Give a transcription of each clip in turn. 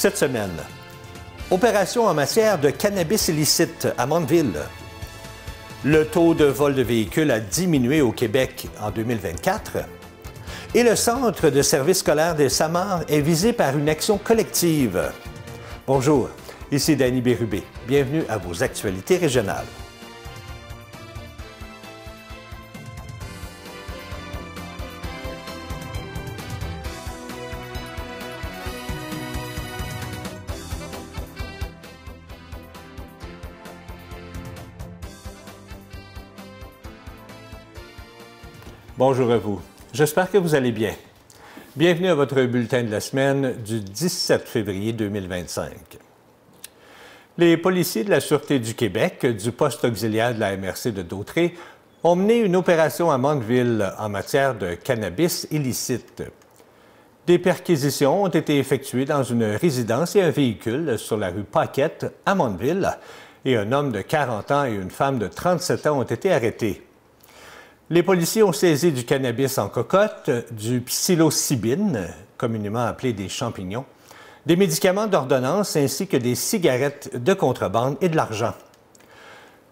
Cette semaine, opération en matière de cannabis illicite à Mandeville. Le taux de vol de véhicules a diminué au Québec en 2024. Et le centre de service scolaire des Samars est visé par une action collective. Bonjour, ici Danny Bérubé. Bienvenue à vos actualités régionales. Bonjour à vous. J'espère que vous allez bien. Bienvenue à votre bulletin de la semaine du 17 février 2025. Les policiers de la Sûreté du Québec, du poste auxiliaire de la MRC de Dautrey, ont mené une opération à Mandeville en matière de cannabis illicite. Des perquisitions ont été effectuées dans une résidence et un véhicule sur la rue Paquette à Mandeville, et un homme de 40 ans et une femme de 37 ans ont été arrêtés. Les policiers ont saisi du cannabis en cocotte, du psilocybine, communément appelé des champignons, des médicaments d'ordonnance ainsi que des cigarettes de contrebande et de l'argent.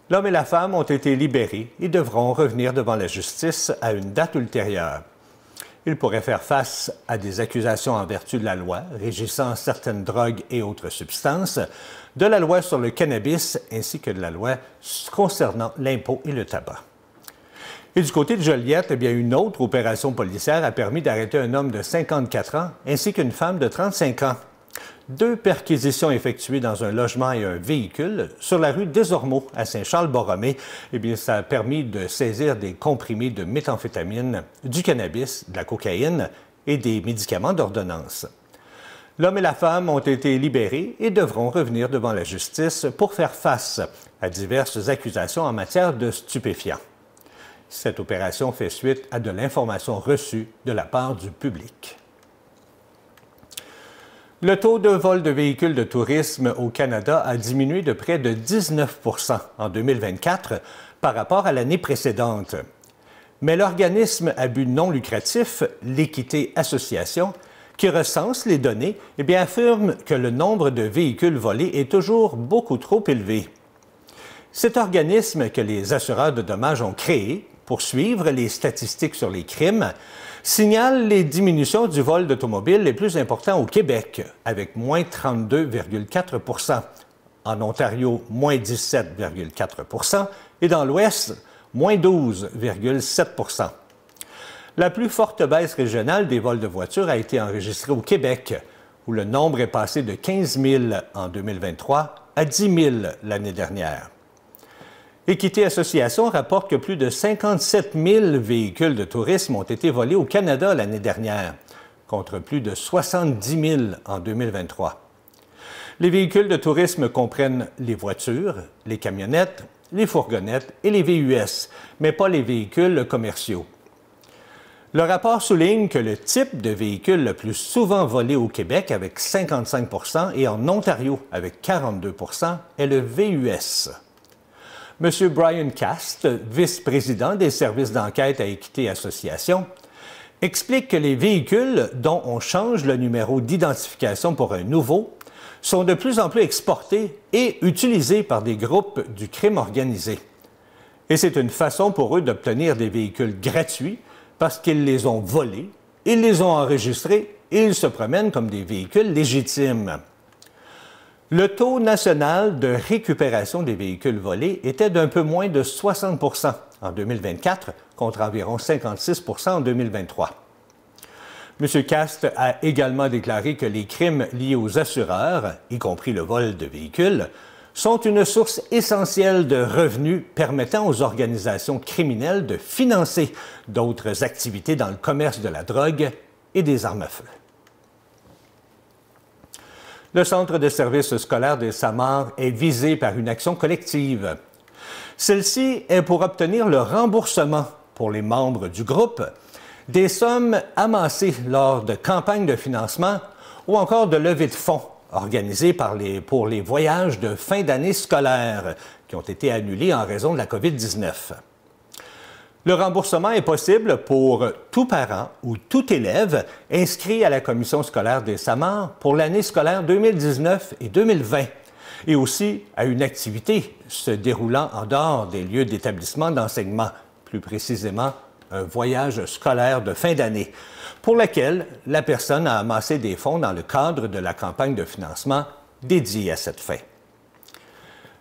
L'homme et la femme ont été libérés et devront revenir devant la justice à une date ultérieure. Ils pourraient faire face à des accusations en vertu de la loi régissant certaines drogues et autres substances, de la loi sur le cannabis ainsi que de la loi concernant l'impôt et le tabac. Et du côté de Joliette, eh bien, une autre opération policière a permis d'arrêter un homme de 54 ans ainsi qu'une femme de 35 ans. Deux perquisitions effectuées dans un logement et un véhicule sur la rue des Ormeaux à Saint-Charles-Borromée, eh bien, ça a permis de saisir des comprimés de méthamphétamine, du cannabis, de la cocaïne et des médicaments d'ordonnance. L'homme et la femme ont été libérés et devront revenir devant la justice pour faire face à diverses accusations en matière de stupéfiants. Cette opération fait suite à de l'information reçue de la part du public. Le taux de vol de véhicules de tourisme au Canada a diminué de près de 19 % en 2024 par rapport à l'année précédente. Mais l'organisme à but non lucratif, l'Équité Association, qui recense les données, eh bien, affirme que le nombre de véhicules volés est toujours beaucoup trop élevé. Cet organisme que les assureurs de dommages ont créé pour suivre les statistiques sur les crimes, signale les diminutions du vol d'automobiles les plus importants au Québec, avec moins 32,4 %, en Ontario, moins 17,4 % et dans l'Ouest, moins 12,7 %. La plus forte baisse régionale des vols de voitures a été enregistrée au Québec, où le nombre est passé de 15 000 en 2023 à 10 000 l'année dernière. Équité Association rapporte que plus de 57 000 véhicules de tourisme ont été volés au Canada l'année dernière, contre plus de 70 000 en 2023. Les véhicules de tourisme comprennent les voitures, les camionnettes, les fourgonnettes et les VUS, mais pas les véhicules commerciaux. Le rapport souligne que le type de véhicule le plus souvent volé au Québec, avec 55 % et en Ontario, avec 42 %, est le VUS. M. Brian Cast, vice-président des services d'enquête à Équité Association, explique que les véhicules dont on change le numéro d'identification pour un nouveau sont de plus en plus exportés et utilisés par des groupes du crime organisé. Et c'est une façon pour eux d'obtenir des véhicules gratuits parce qu'ils les ont volés, ils les ont enregistrés et ils se promènent comme des véhicules légitimes. Le taux national de récupération des véhicules volés était d'un peu moins de 60 % en 2024, contre environ 56 % en 2023. M. Cast a également déclaré que les crimes liés aux assureurs, y compris le vol de véhicules, sont une source essentielle de revenus permettant aux organisations criminelles de financer d'autres activités dans le commerce de la drogue et des armes à feu. Le centre de service scolaire des Samars est visé par une action collective. Celle-ci est pour obtenir le remboursement pour les membres du groupe des sommes amassées lors de campagnes de financement ou encore de levées de fonds organisées pour les voyages de fin d'année scolaire qui ont été annulés en raison de la COVID-19. Le remboursement est possible pour tout parent ou tout élève inscrit à la commission scolaire des Samars pour l'année scolaire 2019 et 2020, et aussi à une activité se déroulant en dehors des lieux d'établissement d'enseignement, plus précisément un voyage scolaire de fin d'année, pour laquelle la personne a amassé des fonds dans le cadre de la campagne de financement dédiée à cette fin.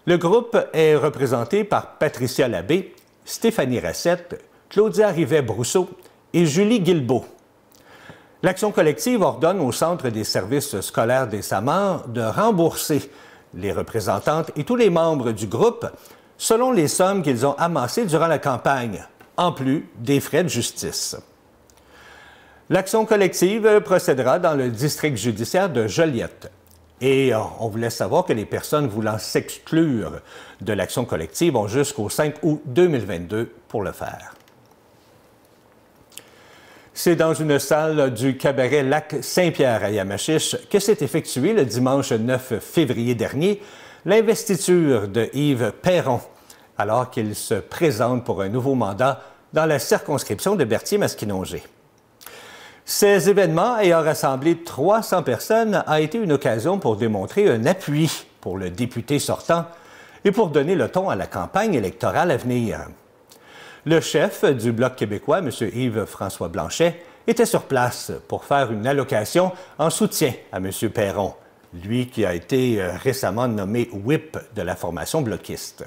Le groupe est représenté par Patricia Labbé, Stéphanie Racette, Claudia Rivet-Brousseau et Julie Guilbeault. L'Action collective ordonne au Centre des services scolaires des Samars de rembourser les représentantes et tous les membres du groupe selon les sommes qu'ils ont amassées durant la campagne, en plus des frais de justice. L'Action collective procédera dans le district judiciaire de Joliette. Et on vous laisse savoir que les personnes voulant s'exclure de l'action collective ont jusqu'au 5 août 2022 pour le faire. C'est dans une salle du cabaret Lac Saint-Pierre à Yamachiche que s'est effectuée le dimanche 9 février dernier l'investiture de Yves Perron, alors qu'il se présente pour un nouveau mandat dans la circonscription de Berthier-Masquinongé. Ces événements, ayant rassemblé 300 personnes, a été une occasion pour démontrer un appui pour le député sortant et pour donner le ton à la campagne électorale à venir. Le chef du Bloc québécois, M. Yves-François Blanchet, était sur place pour faire une allocation en soutien à M. Perron, lui qui a été récemment nommé whip de la formation bloquiste.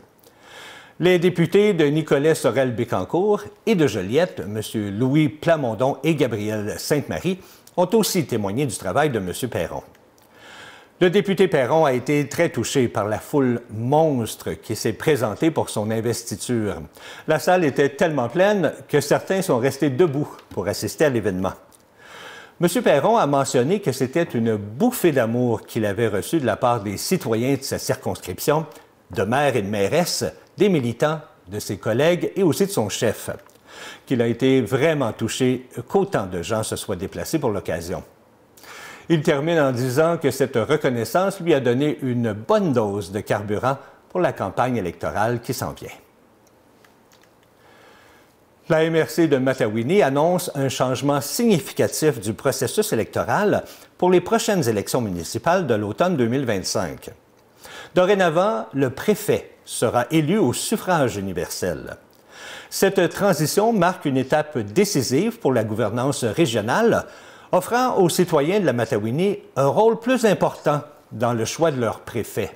Les députés de Nicolet-Sorel-Bécancour et de Joliette, M. Louis Plamondon et Gabriel Sainte-Marie, ont aussi témoigné du travail de M. Perron. Le député Perron a été très touché par la foule monstre qui s'est présentée pour son investiture. La salle était tellement pleine que certains sont restés debout pour assister à l'événement. M. Perron a mentionné que c'était une bouffée d'amour qu'il avait reçue de la part des citoyens de sa circonscription, de maires et de mairesses, des militants, de ses collègues et aussi de son chef, qu'il a été vraiment touché qu'autant de gens se soient déplacés pour l'occasion. Il termine en disant que cette reconnaissance lui a donné une bonne dose de carburant pour la campagne électorale qui s'en vient. La MRC de Matawini annonce un changement significatif du processus électoral pour les prochaines élections municipales de l'automne 2025. Dorénavant, le préfet sera élu au suffrage universel. Cette transition marque une étape décisive pour la gouvernance régionale, offrant aux citoyens de la Matawini un rôle plus important dans le choix de leur préfet.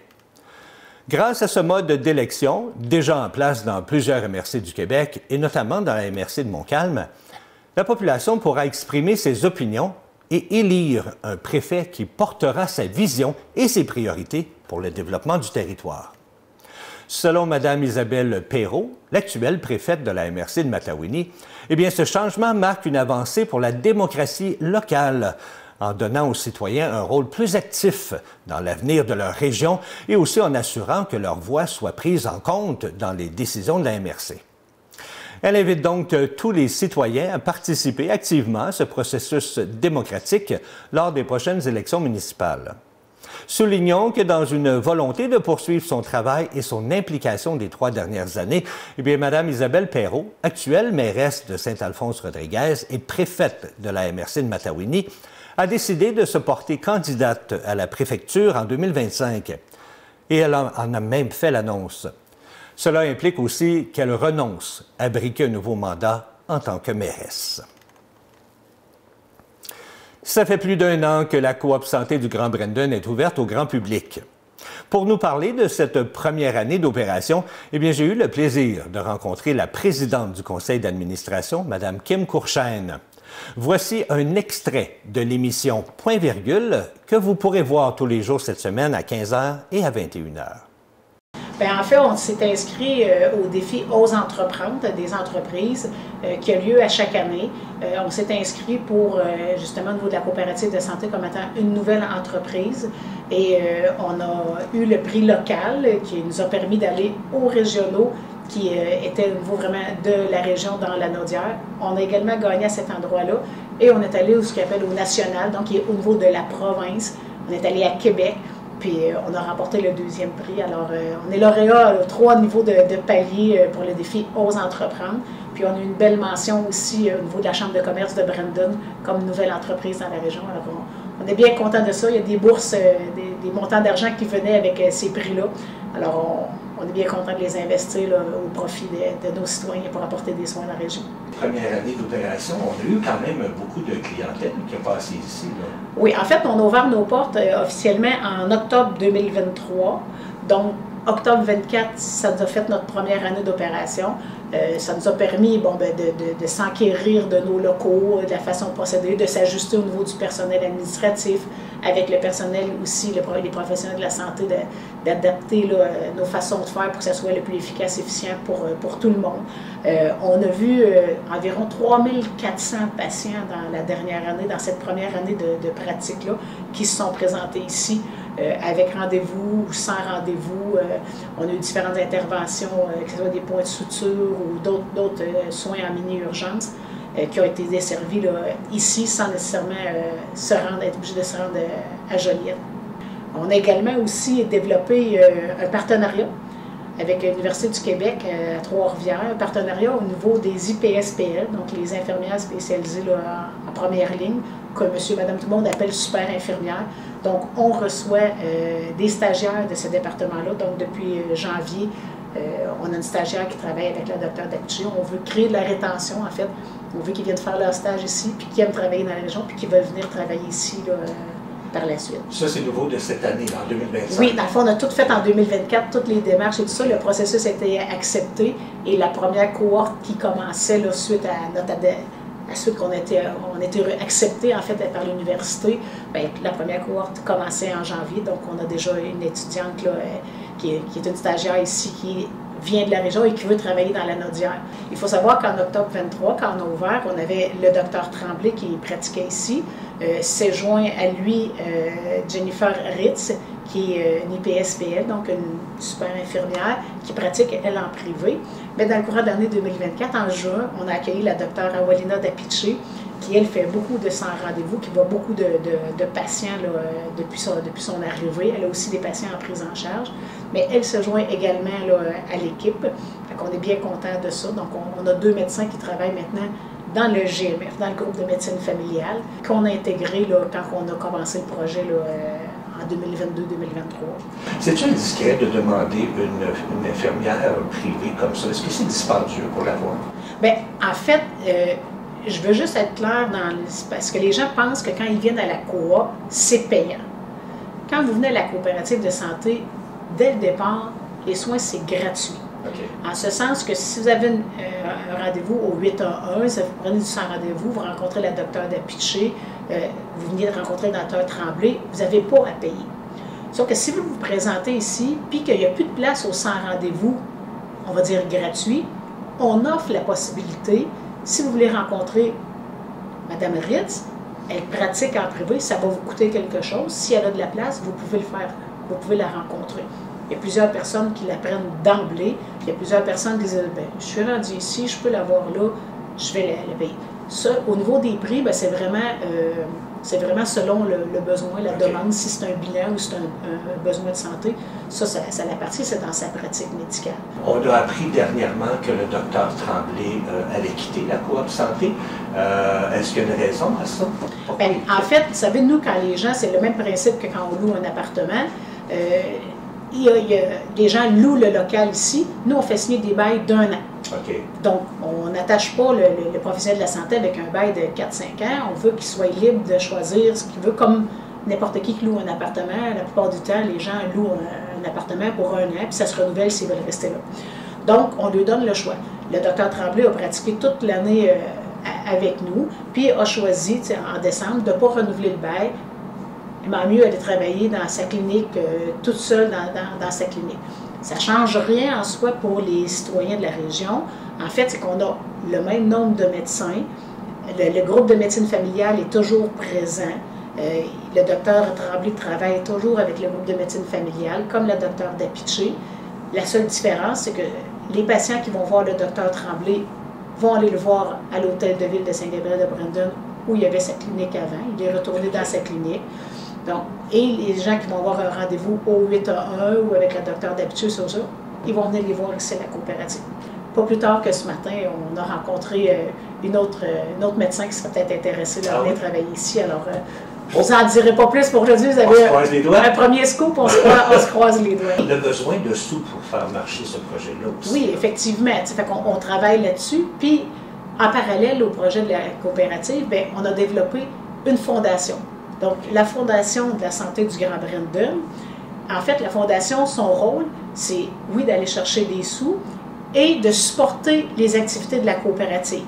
Grâce à ce mode d'élection, déjà en place dans plusieurs MRC du Québec et notamment dans la MRC de Montcalm, la population pourra exprimer ses opinions et élire un préfet qui portera sa vision et ses priorités pour le développement du territoire. Selon Mme Isabelle Perrault, l'actuelle préfète de la MRC de Matawini, eh bien, ce changement marque une avancée pour la démocratie locale, en donnant aux citoyens un rôle plus actif dans l'avenir de leur région et aussi en assurant que leur voix soit prise en compte dans les décisions de la MRC. Elle invite donc tous les citoyens à participer activement à ce processus démocratique lors des prochaines élections municipales. Soulignons que dans une volonté de poursuivre son travail et son implication des 3 dernières années, eh bien, Mme Isabelle Perrault, actuelle mairesse de Saint-Alphonse-Rodriguez et préfète de la MRC de Matawini, a décidé de se porter candidate à la préfecture en 2025. Et elle en a même fait l'annonce. Cela implique aussi qu'elle renonce à briquer un nouveau mandat en tant que mairesse. Ça fait plus d'1 an que la coop santé du Grand Brandon est ouverte au grand public. Pour nous parler de cette première année d'opération, eh bien, j'ai eu le plaisir de rencontrer la présidente du conseil d'administration, Mme Kim Courchaine. Voici un extrait de l'émission Point Virgule que vous pourrez voir tous les jours cette semaine à 15h et à 21h. Bien, en fait, on s'est inscrit au défi Ose entreprendre des entreprises qui a lieu à chaque année. On s'est inscrit pour, justement, au niveau de la coopérative de santé comme étant une nouvelle entreprise. Et on a eu le prix local qui nous a permis d'aller aux régionaux qui étaient au niveau vraiment de la région dans la Naudière. On a également gagné à cet endroit-là et on est allé au ce qu'on appelle au national, donc qui est au niveau de la province. On est allé à Québec. Puis on a remporté le 2e prix. Alors, on est lauréat à 3 niveaux de palier pour le défi Ose entreprendre. Puis on a une belle mention aussi au niveau de la Chambre de commerce de Brandon comme nouvelle entreprise dans la région. Alors, on est bien content de ça. Il y a des bourses, des montants d'argent qui venaient avec ces prix-là. Alors, on est bien content de les investir là, au profit de nos citoyens pour apporter des soins à la région. Première année d'opération, on a eu quand même beaucoup de clientèle qui a passé ici, là. Oui, en fait, on a ouvert nos portes officiellement en octobre 2023. Donc, octobre 24, ça nous a fait notre première année d'opération. Ça nous a permis de s'enquérir de nos locaux, de la façon de procéder, de s'ajuster au niveau du personnel administratif, avec le personnel aussi, les professionnels de la santé, d'adapter nos façons de faire pour que ça soit le plus efficace et efficient pour tout le monde. On a vu environ 3400 patients dans la dernière année, dans cette première année de pratique-là, qui se sont présentés ici. Avec rendez-vous ou sans rendez-vous. On a eu différentes interventions, que ce soit des points de suture ou d'autres soins en mini-urgence qui ont été desservis là, ici sans nécessairement être obligé de se rendre à Joliette. On a également aussi développé un partenariat avec l'Université du Québec à Trois-Rivières, un partenariat au niveau des IPSPL, donc les infirmières spécialisées là, en première ligne, que monsieur et madame tout le monde appelle super infirmières. Donc, on reçoit des stagiaires de ce département-là. Donc, depuis janvier, on a une stagiaire qui travaille avec la docteure Dapitché. On veut créer de la rétention, en fait. On veut qu'ils viennent faire leur stage ici, puis qu'ils aiment travailler dans la région, puis qu'ils veulent venir travailler ici là, par la suite. Ça, c'est nouveau de cette année, en 2025? Oui, dans le fond, on a tout fait en 2024, toutes les démarches et tout ça. Le processus a été accepté et la première cohorte qui commençait là, suite à notre suite qu'on on était accepté en fait par l'université, bien, la première cohorte commençait en janvier, donc on a déjà une étudiante là, qui est une stagiaire ici qui vient de la région et qui veut travailler dans la Naudière. Il faut savoir qu'en octobre 23, quand on a ouvert, on avait le docteur Tremblay qui pratiquait ici, s'est joint à lui Jennifer Ritz, qui est une IPSPL, donc une super infirmière, qui pratique, elle, en privé. Mais dans le courant de l'année 2024, en juin, on a accueilli la docteure Awalina Dapitché, qui, elle, fait beaucoup de sans rendez-vous, qui voit beaucoup de patients là, depuis son arrivée. Elle a aussi des patients en prise en charge. Mais elle se joint également là, à l'équipe. On est bien content de ça. Donc, on a 2 médecins qui travaillent maintenant dans le GMF, dans le groupe de médecine familiale, qu'on a intégré là, quand on a commencé le projet là, en 2022-2023. C'est-tu indiscret de demander une infirmière privée comme ça? Est-ce que c'est dispendieux pour l'avoir? Bien, en fait, je veux juste être claire parce que les gens pensent que quand ils viennent à la coop, c'est payant. Quand vous venez à la coopérative de santé, dès le départ, les soins, c'est gratuit. Okay. En ce sens que si vous avez un rendez-vous au 811, vous prenez du sans rendez-vous, vous rencontrez la docteure Dapitché, vous venez de rencontrer le docteur Tremblay, vous n'avez pas à payer. Sauf que si vous vous présentez ici, puis qu'il n'y a plus de place au sans rendez-vous, on va dire gratuit, on offre la possibilité, si vous voulez rencontrer Mme Ritz, elle pratique en privé, ça va vous coûter quelque chose. Si elle a de la place, vous pouvez le faire, vous pouvez la rencontrer. Il y a plusieurs personnes qui la prennent d'emblée. Il y a plusieurs personnes qui disent « je suis rendu ici, je peux l'avoir là, je vais la payer ». Ça, au niveau des prix, c'est vraiment selon le besoin, la demande, si c'est un bilan ou c'est un besoin de santé. Ça l'appartient, c'est dans sa pratique médicale. On a appris dernièrement que le docteur Tremblay allait quitter la coop santé. Est-ce qu'il y a une raison à ça? Bien, en fait, vous savez, nous, quand les gens, c'est le même principe que quand on loue un appartement. Les gens louent le local ici. Nous, on fait signer des bails d'1 an. Okay. Donc, on n'attache pas le professionnel de la santé avec un bail de 4-5 ans. On veut qu'il soit libre de choisir ce qu'il veut, comme n'importe qui loue un appartement. La plupart du temps, les gens louent un appartement pour 1 an, puis ça se renouvelle s'ils veulent rester là. Donc, on lui donne le choix. Le docteur Tremblay a pratiqué toute l'année avec nous, puis a choisi, en décembre, de ne pas renouveler le bail. Il m'a mieux aller travailler dans sa clinique, toute seule dans sa clinique. Ça ne change rien en soi pour les citoyens de la région. En fait, c'est qu'on a le même nombre de médecins. Le groupe de médecine familiale est toujours présent. Le docteur Tremblay travaille toujours avec le groupe de médecine familiale, comme le docteur Dapitché. La seule différence, c'est que les patients qui vont voir le docteur Tremblay vont aller le voir à l'hôtel de ville de Saint-Gabriel de Brandon, où il y avait sa clinique avant. Il est retourné dans sa clinique. Donc, et les gens qui vont avoir un rendez-vous au 811 ou avec le docteur d'habitude, ils vont venir les voir ici à la coopérative. Pas plus tard que ce matin, on a rencontré une autre médecin qui serait peut-être intéressée à venir travailler ici. Alors, je ne vous en dirai pas plus pour aujourd'hui. Vous avez un premier scoop, on se croise les doigts. On a besoin de sous pour faire marcher ce projet-là aussi. Oui, effectivement. Fait qu'on travaille là-dessus. Puis, en parallèle au projet de la coopérative, bien, on a développé une fondation. Donc, la Fondation de la santé du Grand Brandon. En fait, la Fondation, son rôle, c'est, oui, d'aller chercher des sous et de supporter les activités de la coopérative.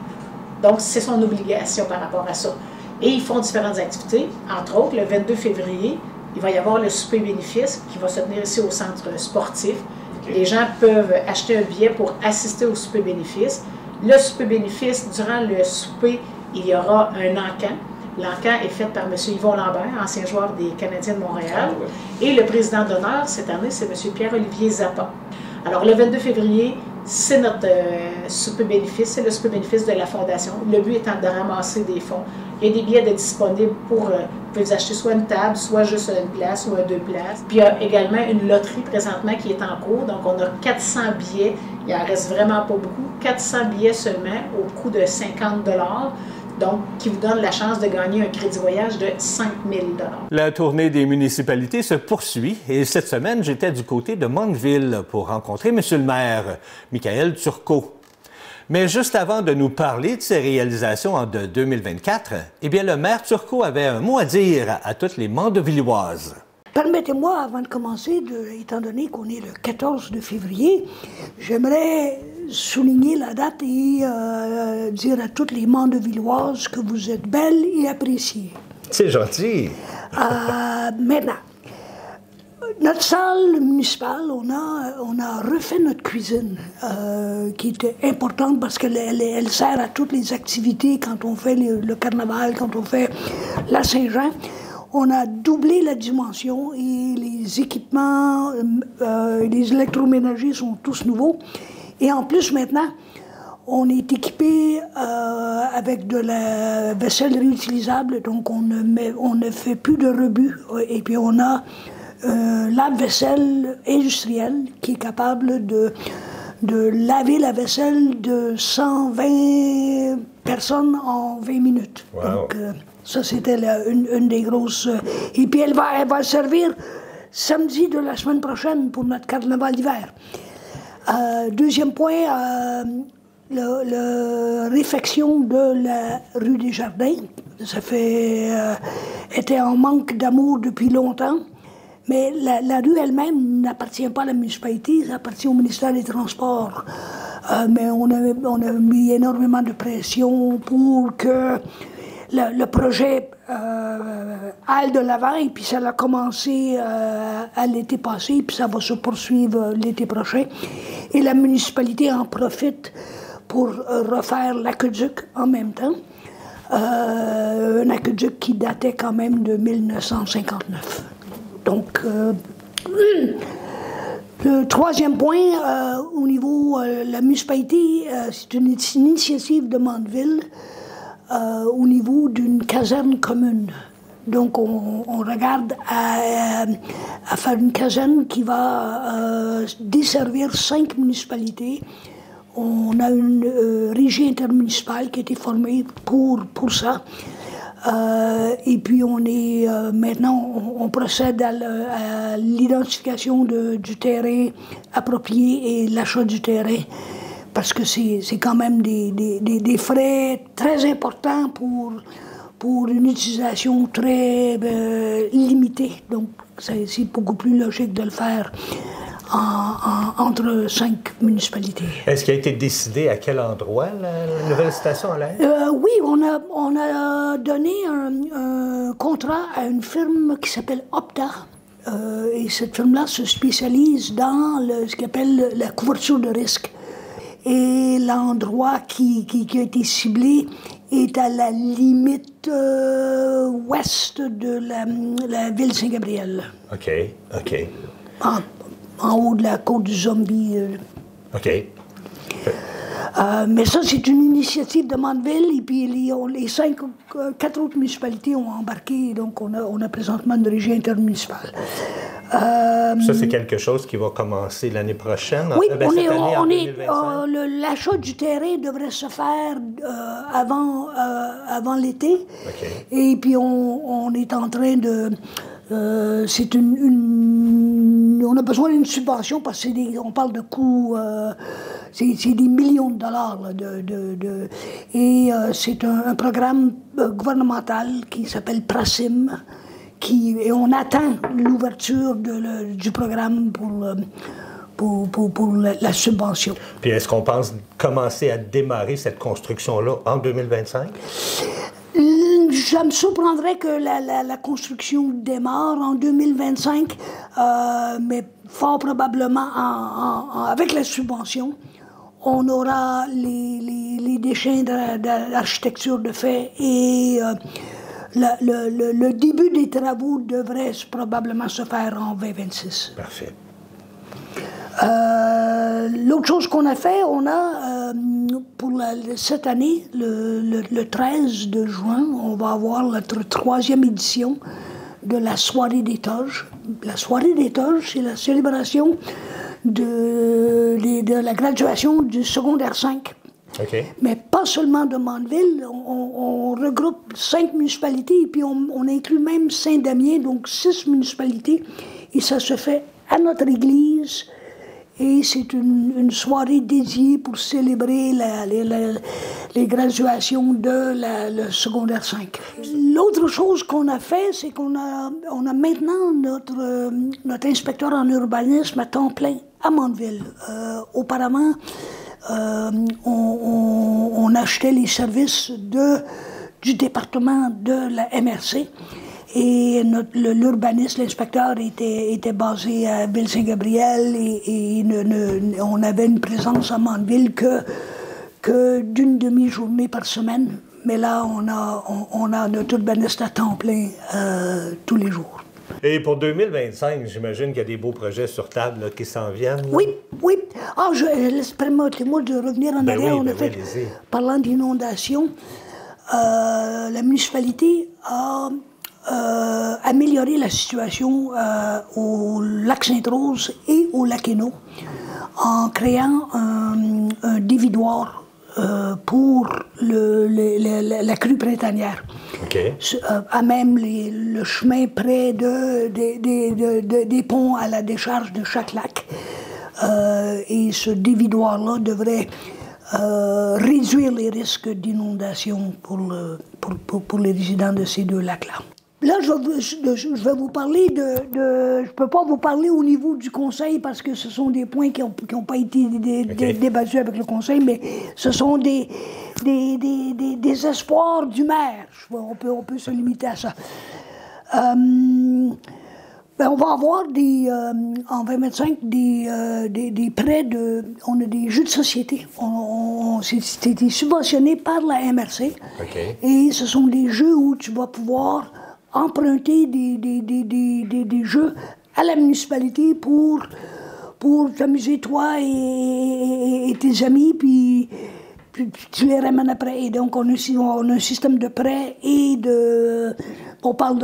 Donc, c'est son obligation par rapport à ça. Et ils font différentes activités. Entre autres, le 22 février, il va y avoir le souper bénéfice qui va se tenir ici au centre sportif. Okay. Les gens peuvent acheter un billet pour assister au souper bénéfice. Le souper bénéfice, durant le souper, il y aura un encan. L'encan est fait par M. Yvon Lambert, ancien joueur des Canadiens de Montréal. Ah, ouais. Et le président d'honneur cette année, c'est M. Pierre-Olivier Zappa. Alors, le 22 février, c'est notre souper bénéfice, c'est le souper bénéfice de la Fondation. Le but étant de ramasser des fonds. Il y a des billets disponibles pour, vous pouvez acheter soit une table, soit juste une place ou 2 places. Puis il y a également une loterie présentement qui est en cours. Donc, on a 400 billets. Il en reste vraiment pas beaucoup. 400 billets seulement au coût de 50 $. Donc, qui vous donne la chance de gagner un crédit voyage de 5 000 $. La tournée des municipalités se poursuit et cette semaine, j'étais du côté de Moncville pour rencontrer M. le maire, Michael Turcot. Mais juste avant de nous parler de ses réalisations de 2024, eh bien, le maire Turcot avait un mot à dire à toutes les Mandevilloises. Permettez-moi, avant de commencer, étant donné qu'on est le 14 de février, j'aimerais souligner la date et dire à toutes les Mandevilloises que vous êtes belles et appréciées. C'est gentil. Maintenant, notre salle municipale, on a refait notre cuisine, qui était importante parce qu'elle sert à toutes les activités quand on fait le carnaval, quand on fait la Saint-Jean. On a doublé la dimension et les équipements, les électroménagers sont tous nouveaux. Et en plus, maintenant, on est équipé avec de la vaisselle réutilisable, donc on ne fait plus de rebut. Et puis on a lave-vaisselle industrielle qui est capable de laver la vaisselle de 120 personnes en 20 minutes. Wow. Donc, ça, c'était une des grosses... Et puis, elle va servir samedi de la semaine prochaine pour notre carnaval d'hiver. Deuxième point, la réfection de la rue des Jardins. Ça était en manque d'amour depuis longtemps. Mais la rue elle-même n'appartient pas à la municipalité, ça appartient au ministère des Transports. Mais on a mis énormément de pression pour que le projet aille de l'avant, et puis ça a commencé à l'été passé, puis ça va se poursuivre l'été prochain. Et la municipalité en profite pour refaire l'aqueduc en même temps. Un aqueduc qui datait quand même de 1959. Donc, le troisième point, au niveau de la municipalité, c'est une initiative de Mandeville au niveau d'une caserne commune. Donc, on regarde à faire une caserne qui va desservir 5 municipalités. On a une régie intermunicipale qui a été formée pour ça. Et puis maintenant on procède à l'identification du terrain approprié et l'achat du terrain, parce que c'est quand même des frais très importants pour une utilisation très limitée. Donc c'est beaucoup plus logique de le faire entre 5 municipalités. Est-ce qu'il a été décidé à quel endroit la nouvelle station allait? Oui, on a donné un contrat à une firme qui s'appelle Opta. Et cette firme-là se spécialise dans ce qu'on appelle la couverture de risque. Et l'endroit qui a été ciblé est à la limite ouest de la ville Saint-Gabriel. OK. En haut de la côte du Zombie. OK. Mais ça, c'est une initiative de Mandeville, et puis les 4 autres municipalités ont embarqué, donc on a présentement une régie intermunicipale. Ça, c'est quelque chose qui va commencer l'année prochaine? Oui, l'achat du terrain devrait se faire avant l'été. Okay. Et puis on est en train de... on a besoin d'une subvention parce qu'on parle de coûts... c'est des millions de dollars. C'est un programme gouvernemental qui s'appelle PRACIM. Et on attend l'ouverture du programme pour la subvention. Puis est-ce qu'on pense commencer à démarrer cette construction-là en 2025? Ça me surprendrait que la construction démarre en 2025, mais fort probablement avec la subvention. On aura les dessins d'architecture de fait et le début des travaux devrait probablement se faire en 2026. Parfait. L'autre chose qu'on a fait, on a, pour cette année, le 13 de juin, on va avoir notre 3e édition de la soirée des toges. La soirée des toges, c'est la célébration de la graduation du secondaire 5. Okay. Mais pas seulement de Mandeville, on regroupe 5 municipalités et puis on inclut même Saint-Damien, donc 6 municipalités. Et ça se fait à notre église et c'est une soirée dédiée pour célébrer les graduations de le secondaire 5. L'autre chose qu'on a fait, c'est qu'on a maintenant notre inspecteur en urbanisme à temps plein à Mandeville. Auparavant, on achetait les services du département de la MRC et l'urbaniste, l'inspecteur était basé à Ville-Saint-Gabriel et on avait une présence à Mandeville que d'une demi-journée par semaine. Mais là, on a notre urbaniste à temps plein tous les jours. Et pour 2025, j'imagine qu'il y a des beaux projets sur table là, qui s'en viennent. Là. Oui. Permettez-moi de revenir en arrière. Parlant d'inondation, la municipalité a amélioré la situation au lac Sainte-Rose et au lac Hainaut en créant un dévidoir pour la crue printanière. Okay. À même le chemin près des ponts à la décharge de chaque lac. Et ce dévidoir-là devrait réduire les risques d'inondation pour les résidents de ces 2 lacs-là. Là, je vais vous parler je ne peux pas vous parler au niveau du conseil parce que ce sont des points qui n'ont pas été débattus avec le conseil, mais ce sont des espoirs du maire. On peut se limiter à ça. On va avoir en 2025 des prêts on a des jeux de société. C'était subventionné par la MRC. Okay. Et ce sont des jeux où tu vas pouvoir emprunter des jeux à la municipalité pour t'amuser toi et tes amis, puis tu les ramènes après. Et donc on a un système de prêts et on parle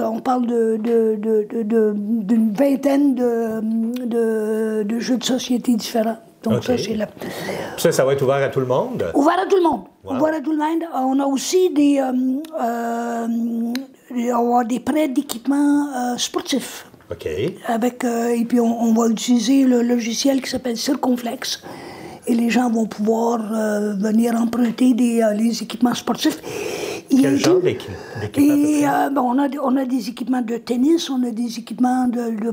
d'une vingtaine de jeux de société différents. Donc okay. Ça va être ouvert à tout le monde? Ouvert à tout le monde. Wow. Ouvert à tout le monde. On a aussi des prêts d'équipements sportifs. OK. Et puis on va utiliser le logiciel qui s'appelle Circonflex. Et les gens vont pouvoir venir emprunter les équipements sportifs. Quel genre d'équipement? On a des équipements de tennis, on a des équipements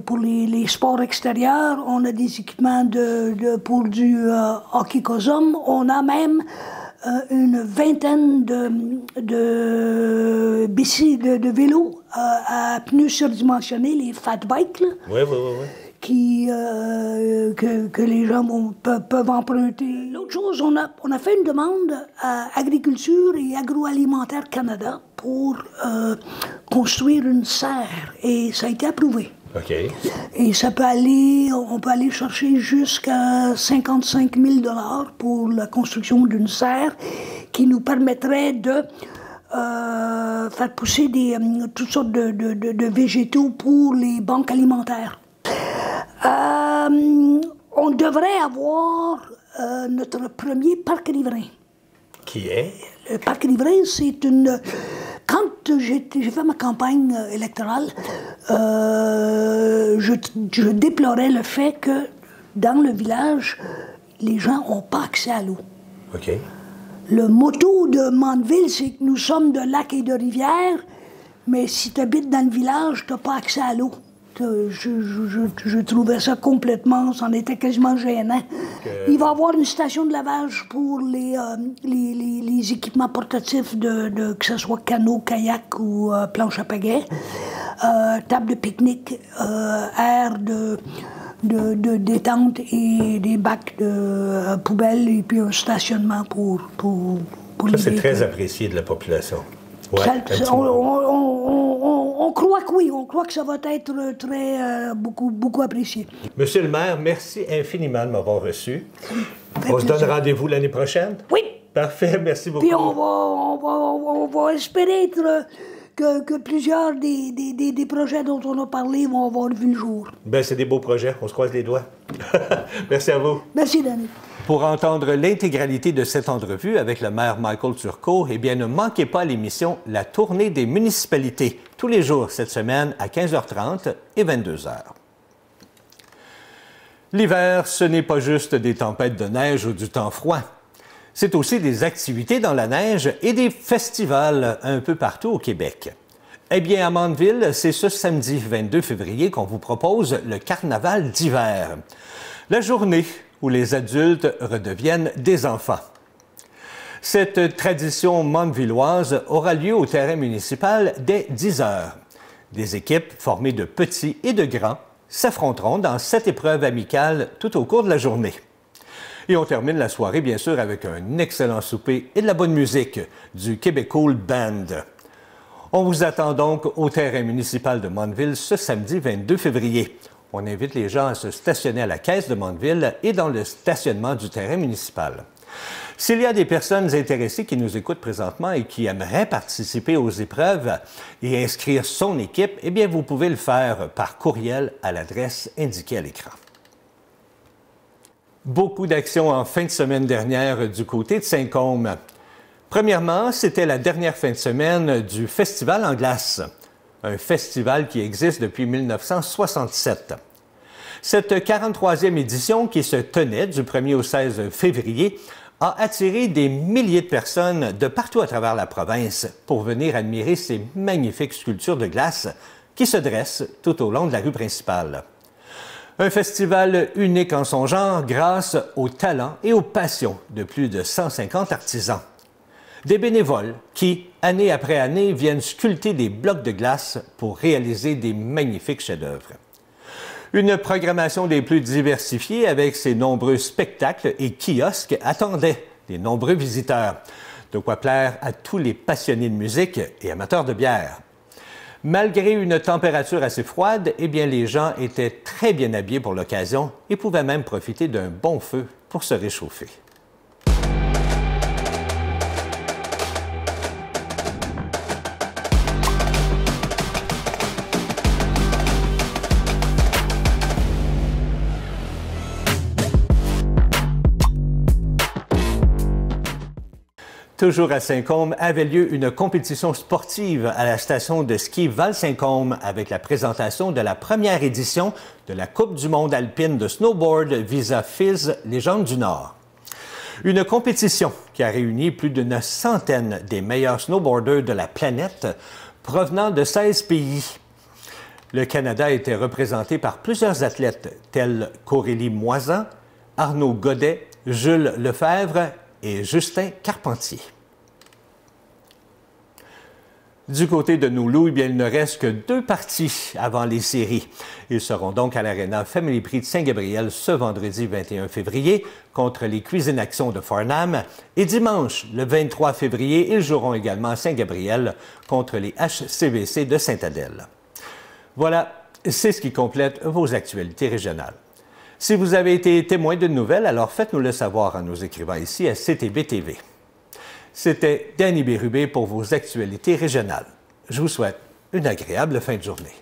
pour les sports extérieurs, on a des équipements pour du hockey cosum, on a même une vingtaine de vélos à pneus surdimensionnés, les fat bikes. Oui. Que les gens peuvent emprunter. L'autre chose, on a fait une demande à Agriculture et Agroalimentaire Canada pour construire une serre et ça a été approuvé. OK. Et ça peut aller, on peut aller chercher jusqu'à 55 000 $ pour la construction d'une serre qui nous permettrait de faire pousser toutes sortes de végétaux pour les banques alimentaires. On devrait avoir notre premier parc riverain. Qui est? Le parc riverain, c'est une... Quand j'ai fait ma campagne électorale, je déplorais le fait que dans le village, les gens n'ont pas accès à l'eau. OK. Le motto de Mandeville, c'est que nous sommes de lacs et de rivières, mais si tu habites dans le village, tu n'as pas accès à l'eau. Je trouvais ça complètement, c'en était quasiment gênant. Il va y avoir une station de lavage pour les équipements portatifs, que ce soit canot, kayak ou planche à pagaie, table de pique-nique, aire de détente et des bacs de poubelles et puis un stationnement pour ça, c'est très apprécié de la population. Ouais, on croit que oui, on croit que ça va être beaucoup apprécié. Monsieur le maire, merci infiniment de m'avoir reçu. On se donne rendez-vous l'année prochaine? Oui. Parfait, merci beaucoup. Puis on va espérer que plusieurs des projets dont on a parlé vont avoir vu le jour. Bien, c'est des beaux projets, on se croise les doigts. Merci à vous. Merci, Danny. Pour entendre l'intégralité de cette entrevue avec le maire Michael Turcot, eh bien, ne manquez pas l'émission La Tournée des municipalités, tous les jours cette semaine à 15h30 et 22h. L'hiver, ce n'est pas juste des tempêtes de neige ou du temps froid. C'est aussi des activités dans la neige et des festivals un peu partout au Québec. Eh bien, à Mandeville, c'est ce samedi 22 février qu'on vous propose le Carnaval d'hiver. La journée où les adultes redeviennent des enfants. Cette tradition mandevilloise aura lieu au terrain municipal dès 10 heures. Des équipes formées de petits et de grands s'affronteront dans 7 épreuves amicales tout au cours de la journée. Et on termine la soirée, bien sûr, avec un excellent souper et de la bonne musique du Québécois Band. On vous attend donc au terrain municipal de Mandeville ce samedi 22 février. On invite les gens à se stationner à la caisse de Mandeville et dans le stationnement du terrain municipal. S'il y a des personnes intéressées qui nous écoutent présentement et qui aimeraient participer aux épreuves et inscrire son équipe, eh bien, vous pouvez le faire par courriel à l'adresse indiquée à l'écran. Beaucoup d'actions en fin de semaine dernière du côté de Saint-Côme. Premièrement, c'était la dernière fin de semaine du Festival en glace, un festival qui existe depuis 1967. Cette 43e édition, qui se tenait du 1er au 16 février, a attiré des milliers de personnes de partout à travers la province pour venir admirer ces magnifiques sculptures de glace qui se dressent tout au long de la rue principale. Un festival unique en son genre grâce au talent et aux passions de plus de 150 artisans. Des bénévoles qui, année après année, viennent sculpter des blocs de glace pour réaliser des magnifiques chefs-d'œuvre. Une programmation des plus diversifiées avec ses nombreux spectacles et kiosques attendait les nombreux visiteurs. De quoi plaire à tous les passionnés de musique et amateurs de bière. Malgré une température assez froide, eh bien, les gens étaient très bien habillés pour l'occasion et pouvaient même profiter d'un bon feu pour se réchauffer. Toujours à Saint-Côme, avait lieu une compétition sportive à la station de ski Val-Saint-Côme avec la présentation de la première édition de la Coupe du monde alpine de snowboard Visa Fizz Légende du Nord. Une compétition qui a réuni plus d'une centaine des meilleurs snowboarders de la planète provenant de 16 pays. Le Canada a été représenté par plusieurs athlètes tels qu'Aurélie Moisan, Arnaud Godet, Jules Lefebvre et Justin Carpentier. Du côté de nos loups, eh bien, il ne reste que 2 parties avant les séries. Ils seront donc à l'Arena Family Prix de Saint-Gabriel ce vendredi 21 février contre les Cuisines Action de Farnham et dimanche, le 23 février, ils joueront également à Saint-Gabriel contre les HCVC de Sainte-Adèle. Voilà, C'est ce qui complète vos actualités régionales. Si vous avez été témoin d'une nouvelle, alors faites-nous le savoir en nous écrivant ici à CTB-TV. C'était Danny Bérubé pour vos actualités régionales. Je vous souhaite une agréable fin de journée.